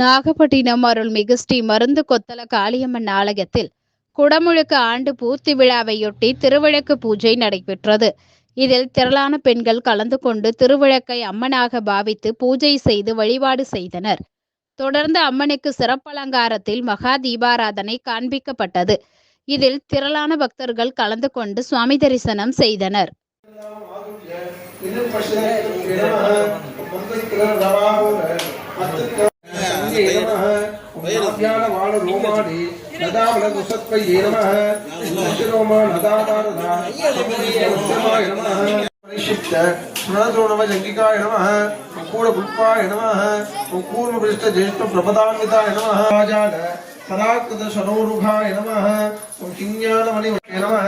நாகப்பட்டினம் அருள்மிகு ஸ்ரீ மருந்து கொத்தல காளியம்மன் ஆலயத்தில் குடமுழுக்கு ஆண்டு பூர்த்தி விழாவையொட்டி திருவிளக்கு பூஜை நடைபெற்றது. இதில் திரளான பெண்கள் கலந்து கொண்டு திருவிளக்கை அம்மனாக பாவித்து பூஜை செய்து வழிபாடு செய்தனர். தொடர்ந்து அம்மனுக்கு சிறப்பலங்காரத்தில் மகா தீபாராதனை காண்பிக்கப்பட்டது. இதில் திரளான பக்தர்கள் கலந்து கொண்டு சுவாமி தரிசனம் செய்தனர். जंगिकाय नमः कूड़ पुष्पाय नमः कूर्म पृष्ठ ज्येष्ठ प्रपदान्विताय नमः आजाद सदाकृत सरोरुघाय नमः किञ्ज्ञानमणि नमः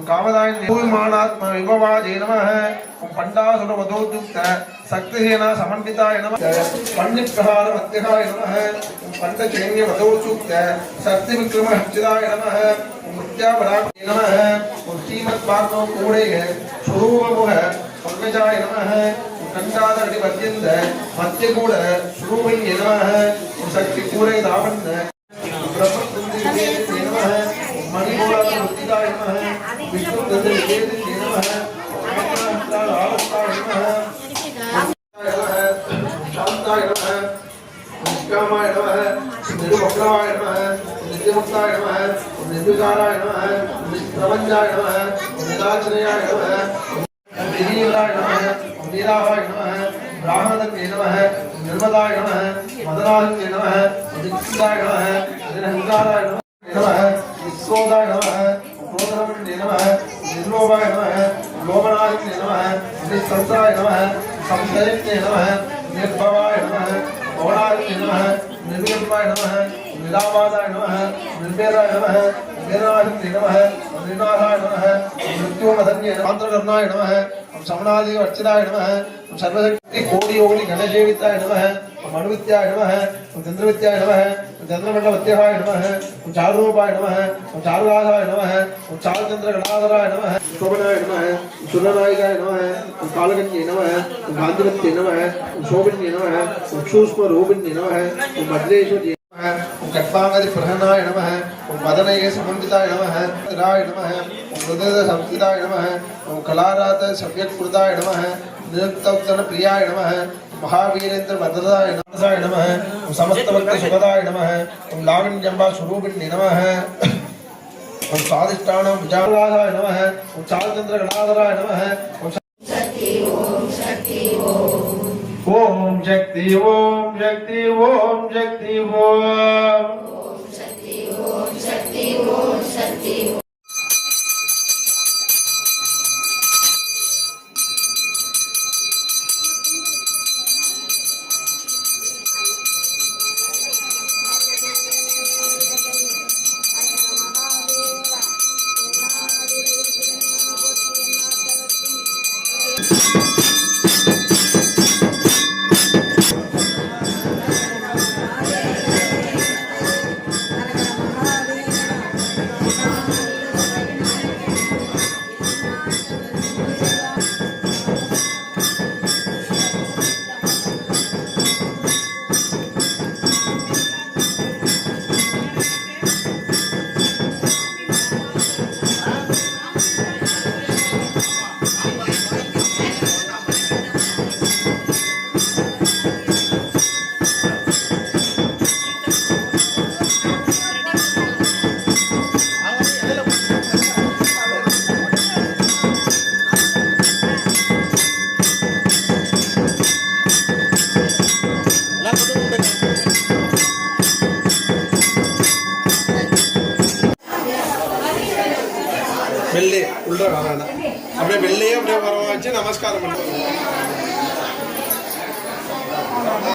कामदाय निर्माणात्म विभवाजे नमः पंडासुर मधोद्युक्त शक्तिहीन समन्विताय नमः पंडितप्रहार मध्यहाय नमः पंडचैन्य मधोच्युक्त शक्ति विक्रम हर्षिताय नमः मुद्यापराय नमः श्रीमद्भागवत कूड़े स्वरूपमुह पंकजाय नमः कंडादि पद्यन्त मध्यकूड स्वरूपण्य नमः शक्ति कूड़े दावन्न ब्रह्मकुंदी नमः मणिमूलाय नमः विष्णुदत्ते नमः शांताय नमः निष्कामाय नमः निर्वक्राय नमः नित्यमुक्ताय नमः निर्विकाराय नमः निष्प्रपञ्चाय नमः निराचनाय नमः निरीवराय नमः नीरावाय नमः ब्राह्मणन्ये नमः निर्मलाय नमः मदनाय नमः दीक्षिताय नमः निरहंकाराय नमः विश्वोदाय नमः क्रोधनमन्ये नमः निर्लोभाय नमः लोभनाय नमः निस्संसाय नमः संशयन्ये नमः निर्भवाय नमः गौणाय नमः निर्विकल्पाय नमः निरावादाय नमः निर्भेदाय नमः वीराय नमः निर्नाथाय नमः मृत्युमधन्ये आंतरकर्णाय नमः समनादि अर्चिताय नमः सर्वशक्ति कोटि योगि गणसेविताय नमः मनुविद्याय नमः चंद्रविद्याय नमः चंद्रमंडलवत्याय नमः चारुरूपाय नमः चारुराधाय नमः चारुचंद्रगणाधराय नमः शोभनाय नमः सुरनायकाय नमः कालकन्ये नमः गांधिवत्ये नमः शोभिन्ये नमः सूक्ष्मरूपिण्ये नमः भद्रेश्वर्ये कट्पांगदि प्रहनाय नमः मदनये समन्विताय नमः राय नमः हृदय संस्थिताय नमः कलारात सम्यक्कृताय नमः निरुक्तोत्तन प्रियाय नमः महावीरेन्द्र भद्रदाय नमः समस्त भक्त सुखदाय नमः लावण्यंबा स्वरूपिण्ये नमः स्वादिष्टान विचाराय नमः चालचंद्र गणाधराय नमः ओम शक्ति ओम शक्ति ओम शक्ति ओम शक्ति ओम शक्ति ओम शक्ति வெள்ளை உள்ள அப்படியே வெள்ளையே அப்படியே வர வச்சு நமஸ்காரம் பண்ணுவோம்.